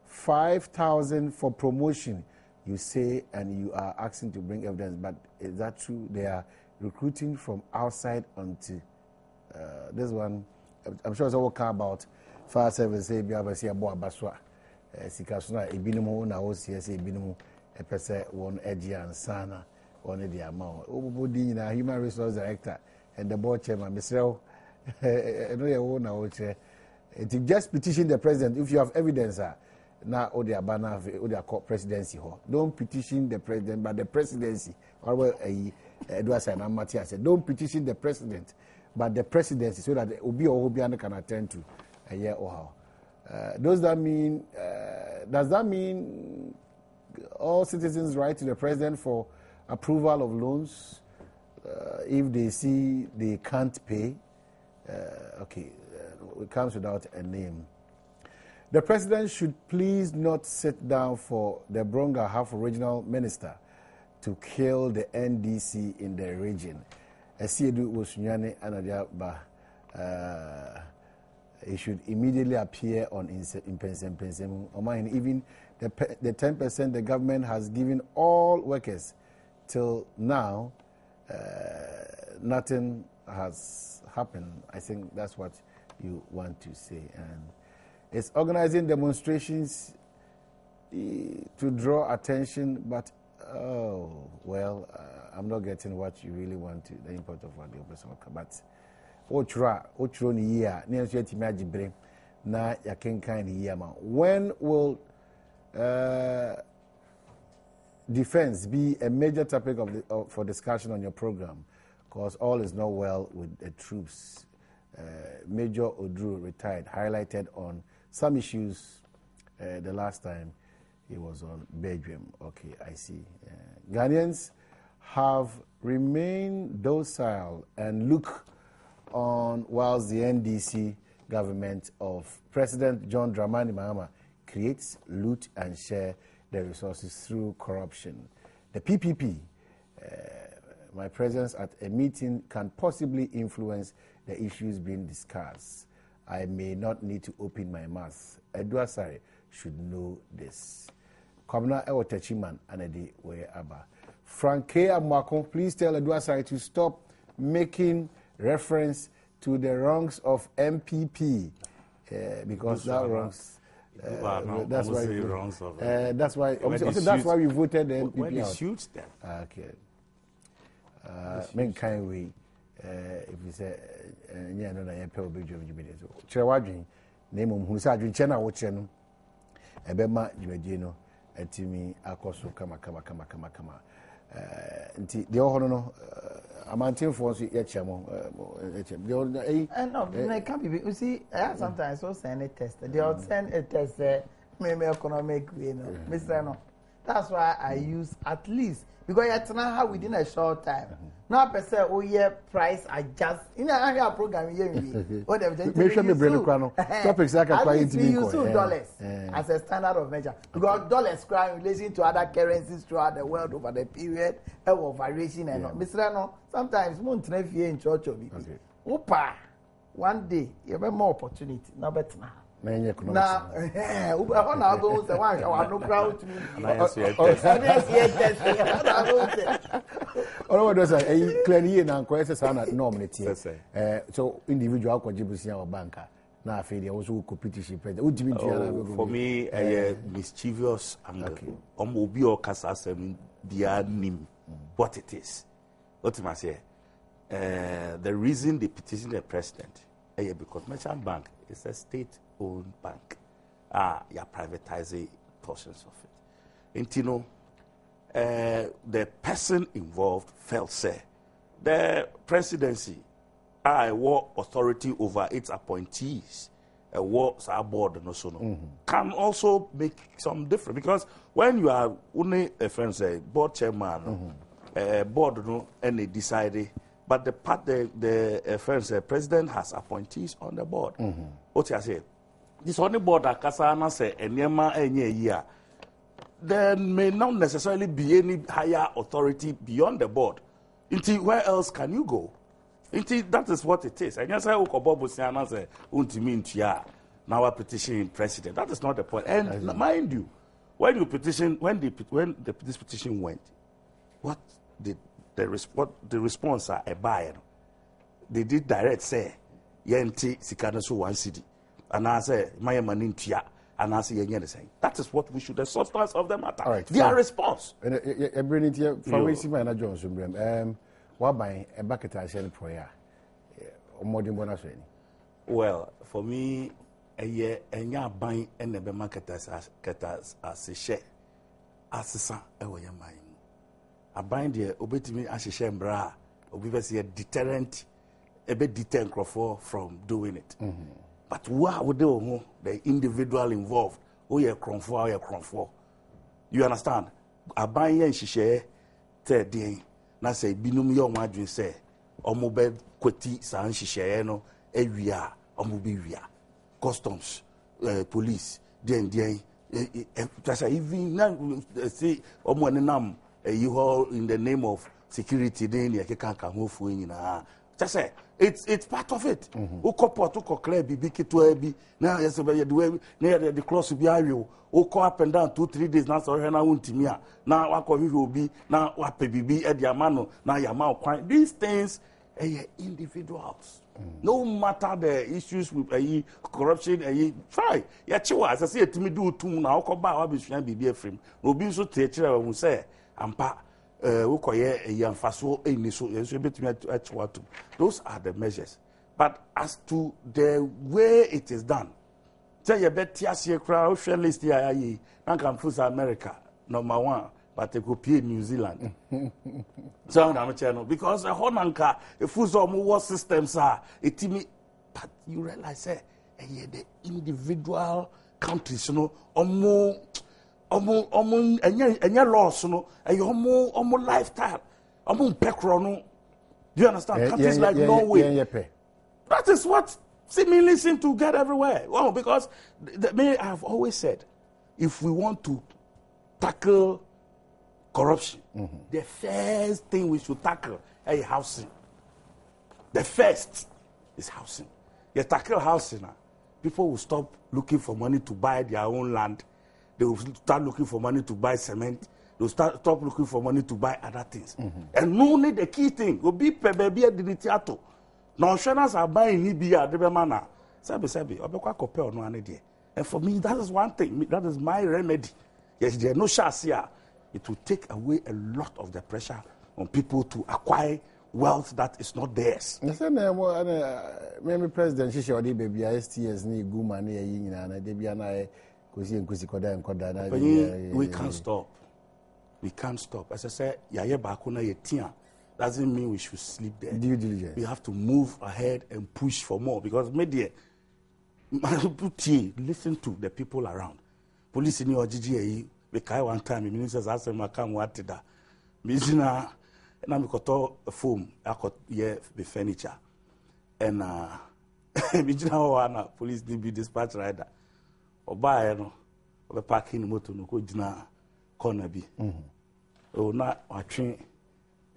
5,000 for promotion. You say and you are asking to bring evidence, but is that true? They are recruiting from outside onto this one. I'm sure it's all come about fire service. Say, be able to see a boy baswa. Sikasuna ebinimu na osi say ebinimu a person one edgy and sana one the amount. Obodi na human resource director and the board chairman. Mr. No, you own na oche. It just petition the president if you have evidence. Now, all the banner, all the presidency. Don't petition the president, but the presidency. Or Edward and Matthias said, don't petition the president, but the presidency, so that Obi or Obiana can attend to a year or how. Does that mean all citizens write to the president for approval of loans if they see they can't pay? It comes without a name. The president should please not sit down for the Bronga half regional minister to kill the NDC in the region. Esiedu Wosunyane Anadiaba, it should immediately appear on Impensem. Even the 10% the government has given all workers till now, nothing has happened. I think that's what you want to say. And it's organizing demonstrations to draw attention, but I'm not getting what you really want to, the import of what the opposite. But ochra ni year, near to imagine na ya kind year. When will defense be a major topic for discussion on your program? Because all is not well with the troops. Major Odru retired, highlighted on some issues the last time he was on Badwam. Okay, I see. Ghanaians have remained docile and look on whilst the NDC government of President John Dramani Mahama creates, loot and share the resources through corruption. The PPP, my presence at a meeting can possibly influence the issues being discussed. I may not need to open my mouth. Edwasari should know this. Kwabena Ewo Techiman Anedi Weye Aba. Franke Amwako, please tell Edwasari to stop making reference to the wrongs of MPP because that wrongs. That's why we voted the MPP when out. it shoots them. Okay. Men kind way. If you say, yeah, no, I pay a big job. Chirawadrin, name of who's Adrian Chena Wochenum, a Bema, Jimedino, and Timmy Akoso, Kama. nti de ho no amantin for so ye chemo no it can't be you see sometimes so send a test they will send a test maybe economic way no Mr. no that's why I use at least because you know how within a short time now person oh yeah price adjust in a program here what they make sure me bring no topics like apply into me use dollars as a standard of measure because dollars cry in relation to other currencies throughout the world over the period of variation and Mr. no sometimes month na fie in church obi opa one day you have more opportunity now better now now, I go say one I no crowd to me. All what does clearly na nkwese sana normally so individual contribution our banker na afi dey also competition president for me mischievous and obi o kasa asem dia nim what it is what am I say the reason they petition the president because merchant bank is a state-owned bank. You're privatizing portions of it. And you know, the person involved felt say the presidency war authority over its appointees was our board can also make some difference because when you are only a friend say board chairman board and they decided. But the friends, president has appointees on the board. What I say, this only board that Kasana say, and Yema any year, there may not necessarily be any higher authority beyond the board. Until where else can you go? Until that is what it is. And you say, Okobobo Siana say, Untimintia, now a petition president. That is not the point. And mind you, when you petition, this petition went, what did the response are a buyer. They did direct say, Yenti Sikanasu 1 city. And I say, my manintia, and I say, Yen. That is what we should, the substance of the matter. Right, their response. And bring it here from Wissima and Johnson. What by a bucket I send prayer? More than bonus. Well, for me, a year and ya buying and the market as a share as a son, a way of mine. A bind here, obey as a shembra, obviously a deterrent, a bit deterrent from doing it. But what would do the individual involved? Oh, yeah, cronfor. You understand? A bind and she share, third day, na say, binum your margin say, or mobile queti san she share no, area, or mobile customs, police, then, even now, say, or more than you all in the name of security, then you can't move for you. Just say it's part of it. Uko port, uko club, biki to ebi. Now yes, the close to be area. Uko up and down 2-3 days. Now sorry, na untimia. Now wako will be now wape bibi ediamano. Now yamao. These things individuals. No matter the issues with corruption, try. Yeah, chiwa. As I say, to me do too now. Uko ba wabi shina bibi frame. Robin so teacher will say. Ampa, those are the measures. But as to the way it is done, say you bet TSA crowd share list here, I can fuse America, number 1, but they could pay New Zealand. So I'm channel because the Honanka, if fuse more systems are but you realize the individual countries, you know, more. And your loss, no, and your more lifestyle, pecrono. Do you understand? Countries like Norway. That is what seemingly seem to get everywhere. Well, because I have always said, if we want to tackle corruption, the first thing we should tackle is housing. The first is housing. You tackle housing, people will stop looking for money to buy their own land. They will start looking for money to buy cement. They will stop looking for money to buy other things. And only the key thing will be baby diditiato. Now, Shanas are buying Nibia, the Bemana. Sabi, Obekwa Kopel no idea. And for me, that is one thing. That is my remedy. Yes, there are no chance here. It will take away a lot of the pressure on people to acquire wealth that is not theirs. Maybe President Shishodi baby STS ni guma ni yina na debi na we can't stop. we can't stop. As I said, yaye bakuna yetia doesn't mean we should sleep there. Due diligence. We have to move ahead and push for more because media, listen to the people around. Police in your GGA, we carry one time, the ministers asked them, I come what did that. Mizina, and I'm got a foam, I got the furniture. And Mijina, police did be dispatch rider. Or buy, or parking motor, no go jina corner be. Oh, not a train.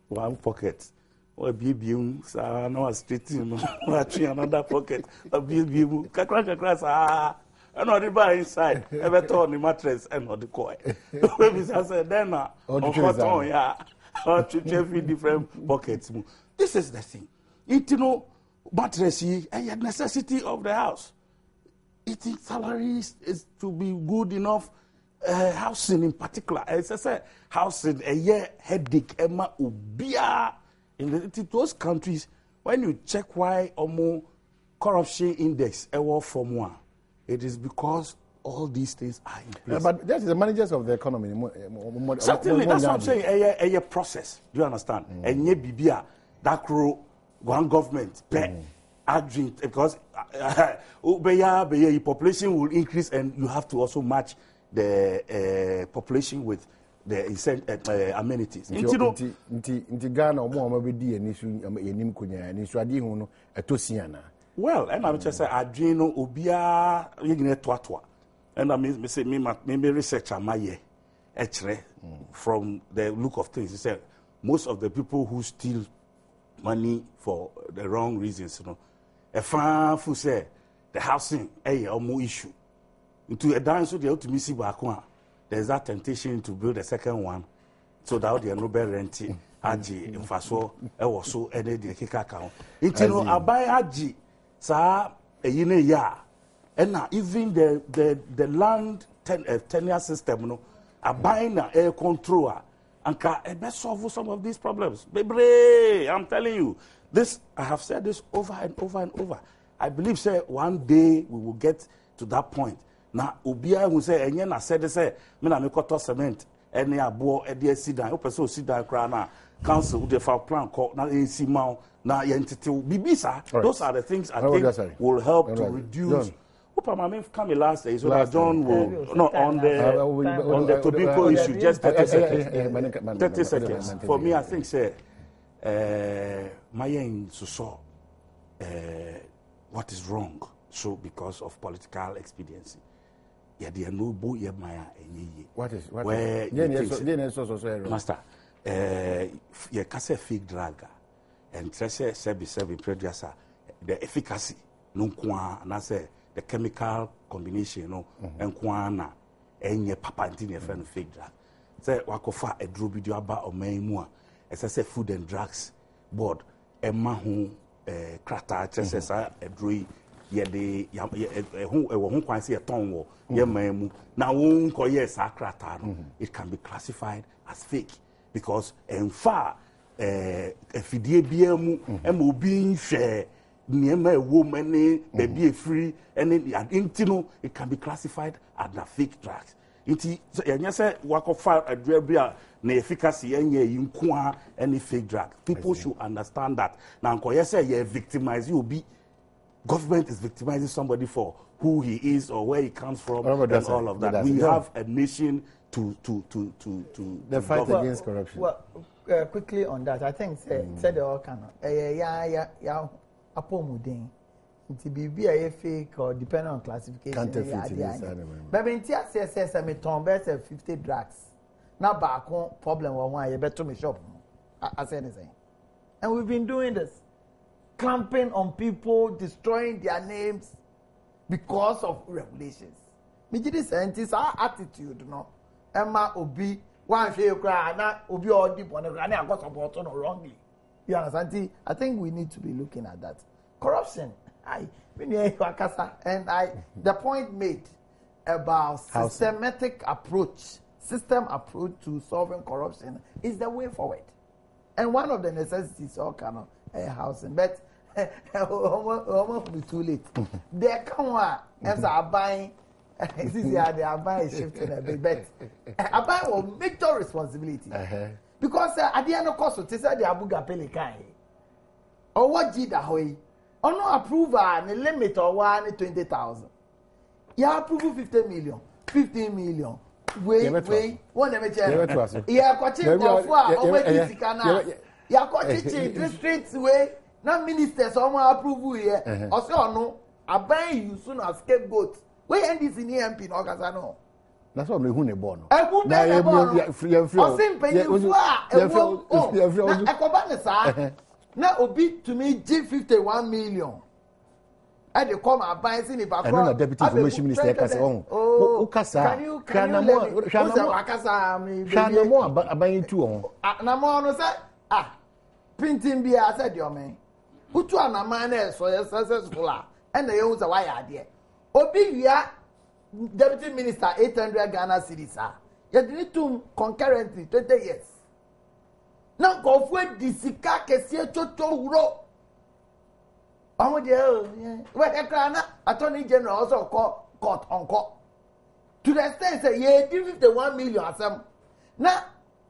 One pocket, or a BB, so no street, another pocket, a BB, crack, and not the bar inside, ever torn the mattress and not the coin. I said, then, or three different pockets. This is the thing. Mattress is a necessity of the house. Eating salaries is to be good enough. Housing in particular, as I said, housing a year headache, Emma Ubia in those countries. When you check why corruption index ever from one, it is because all these things are in place. But that is the managers of the economy. Certainly, that's what I'm saying. A process. Do you understand? And ye bibia that crew one government pay adjunct because population will increase and you have to also match the population with the amenities. Well, and I'm just saying, I dream Ubia, you and I mean, say, maybe research from the look of things. He said, most of the people who steal money for the wrong reasons, a fan who say the housing, a more issue. Into a dance with the ultimate back there's that temptation to build a second one so that the no better renting aji in faso was so ended the kick account. Into I buy aji sa a ya and now even the land tenure system I buying an air controller and can best solve some of these problems. Baby, I'm telling you this. I have said this over and over and over. I believe say one day we will get to that point. Now, Ubia who say, and I said, say, Mina Mikoto cement, any abo, a dear Sidan, open so Sidan Crana, council with the file plan called now in Simao, now entity Bibisa. Those are the things I think will help to reduce. Upama come last day, so that John will not on the tobacco issue, just 30 seconds. 30 seconds. For me, I think, say, my aim to saw what is wrong, so because of political expediency. Yeah, they are no boy, yeah, Maya, and what is where master, yeah, case fake drug and treasure service producer, the efficacy, no qua, and I say the chemical combination, no, and quana, and your papa and your friend fake drug. Say, Wakofa, a drew video about or may more, as I say, Food and Drugs Board, a mahu, crata, treasure, a drew. Ye who can see a tongue now it can be classified as fake because in far if it being share near a woman baby free and it can be classified as the fake drugs. Work of fire a drabia na efficacy any fake drug. People should understand that. Now you victimize you be government is victimizing somebody for who he is or where he comes from and all of that. We have a mission to the fight against corruption. Well, quickly on that, I think said the all kind of apomudin to be a fake or depending on classification. But in TSS, I mean, best 50 drugs. Now back home problem or why you better me shop. I said anything, and we've been doing this. Clamping on people, destroying their names because of regulations. Mijidi scientists, our attitude, Emma Obi, one share cry, not Obi or deep on the granny, I got support on wrongly. You understand? I think we need to be looking at that. Corruption. And the point made about systematic approach, system approach to solving corruption is the way forward. And one of the necessities all kind of housing, but almost be too late. There come one as are buying This is how the Abai is shifting a bit, but Abai will major responsibility. Because at the end of course, it said the Abuga Pelikan. Or what did the Hoy? Or no approval and the limit or 120,000. You approve 50 million, 15 million. Wait, one of them. Yeah, coaching for yeah, coaching district way. Now ministers someone approve here. Also, no, Abai you soon as scapegoat. We end this in EMP in Okazano. That's what we who ne born. I who be a born. I simply now obi to me G 51 million. And they come and buy in the back. I know the deputy information minister can say, "Oh, Ukasa, can you more buying two on?" Namano said, printing beer, I said, your man. Put you on a man so you're successful. And they use a wire idea. Obi, ya deputy minister 800 Ghana cedis. You need to concurrently 20 years. Now go for the Sika Kessie Toto Ro. Oh, dear, well, Attorney General also call court on court. To the extent say, yeah, 51 million. Now,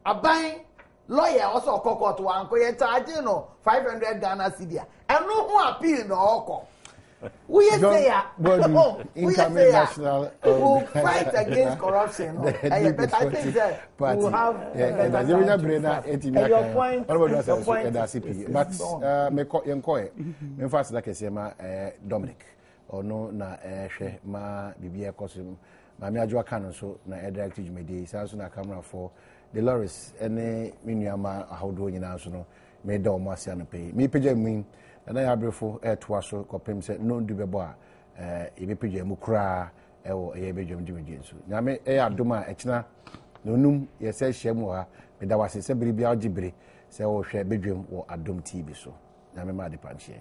a buying lawyer also call court one, charging 500 Ghana cedis. And no who appeal no court. We say, national will fight against corruption. But I think that we'll have your point. But me fast like I say, Dominic or no na ma bibia costume. Ma me adwa kan so na direct to me so na camera for the lorries any minuama ahodo nyina so no me da o ma sia no pay. Me page me and I have before to us, copim said, no do be boa, if you pay mukra, or a bedroom Jimmy. Yame, Adoma, Echna, no num, yes, Shemwa, but that was a sebri be algebra, say, or share bedroom or Adom TV. So, Yame, my depanche.